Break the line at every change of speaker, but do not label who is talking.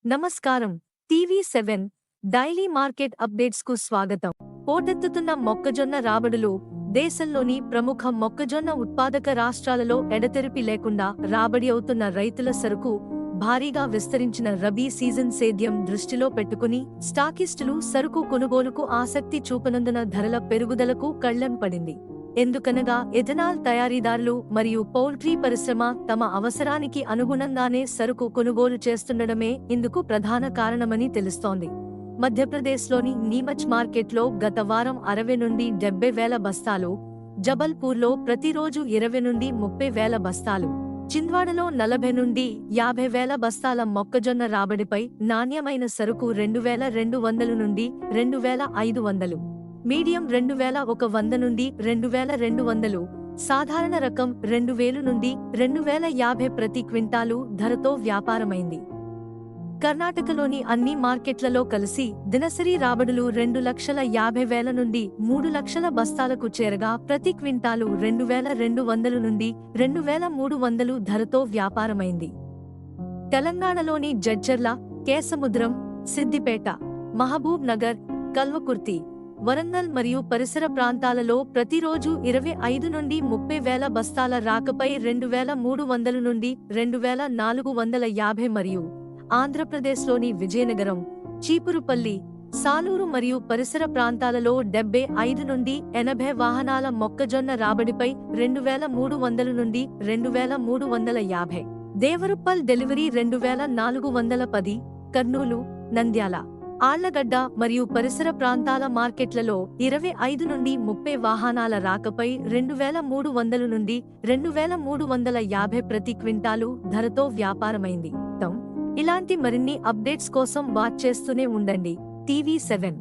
నమస్కారం. టీవీ7 daily market అప్డేట్స్కు స్వాగతం. పోటెత్తుతున్న మొక్కజొన్న రాబడులు. దేశంలోని ప్రముఖ మొక్కజొన్న ఉత్పాదక రాష్ట్రాలలో ఎడతెరిపి లేకుండా రాబడి అవుతున్న రైతుల సరుకు భారీగా విస్తరించిన రబీ సీజన్ సేద్యం దృష్టిలో పెట్టుకుని స్టాకిస్టులు సరుకు కొనుగోలుకు ఆసక్తి చూపనందున ధరల పెరుగుదలకు కళ్లెం పడింది. ఎందుకనగా ఎథనాల్ తయారీదారులు మరియు పౌల్ట్రీ పరిశ్రమ తమ అవసరానికి అనుగుణంగానే సరుకు కొనుగోలు చేస్తుండడమే ఇందుకు ప్రధాన కారణమని తెలుస్తోంది. మధ్యప్రదేశ్లోని నీమచ్ మార్కెట్లో గత వారం 60 నుండి 70 వేల బస్తాలు, జబల్పూర్లో ప్రతిరోజు 20 నుండి 30 వేల బస్తాలు, చింద్వాడలో 40 నుండి 50 వేల బస్తాల మొక్కజొన్న రాబడిపై నాణ్యమైన సరుకు 2200 నుండి 2500, మీడియం 2100 నుండి 2200, సాధారణ రకం 2000 నుండి 2050 ప్రతి క్వింటాలు ధరతో వ్యాపారమైంది. కర్ణాటకలోని అన్ని మార్కెట్లలో కలిసి దినసరి రాబడులు 2,50,000 నుండి 3,00,000 బస్తాలకు చేరగా ప్రతి క్వింటాలు 2200 నుండి 2300 ధరతో వ్యాపారమైంది. తెలంగాణలోని జడ్చర్ల, కేసముద్రం, సిద్దిపేట, మహబూబ్ నగర్, కల్వకుర్తి, వరంగల్ మరియు పరిసర ప్రాంతాలలో ప్రతిరోజు 25 నుండి 30 వేల బస్తాల రాకపై 2300 నుండి 2450 మరియు ఆంధ్రప్రదేశ్లోని విజయనగరం, చీపురుపల్లి, సాలూరు మరియు పరిసర ప్రాంతాలలో 75 నుండి 80 వాహనాల మొక్కజొన్న రాబడిపై 2300 నుండి 2350. దేవరుప్పల్ డెలివరీ 2410, కర్నూలు, నంద్యాల, ఆళ్లగడ్డ మరియు పరిసర ప్రాంతాల మార్కెట్లలో 25 నుండి 30 వాహనాల రాకపై 2300 నుండి 2350 ప్రతి క్వింటాలు ధరతో వ్యాపారమైంది. ఇలాంటి మరిన్ని అప్డేట్స్ కోసం వాచ్ చేస్తూనే ఉండండి టీవీ7.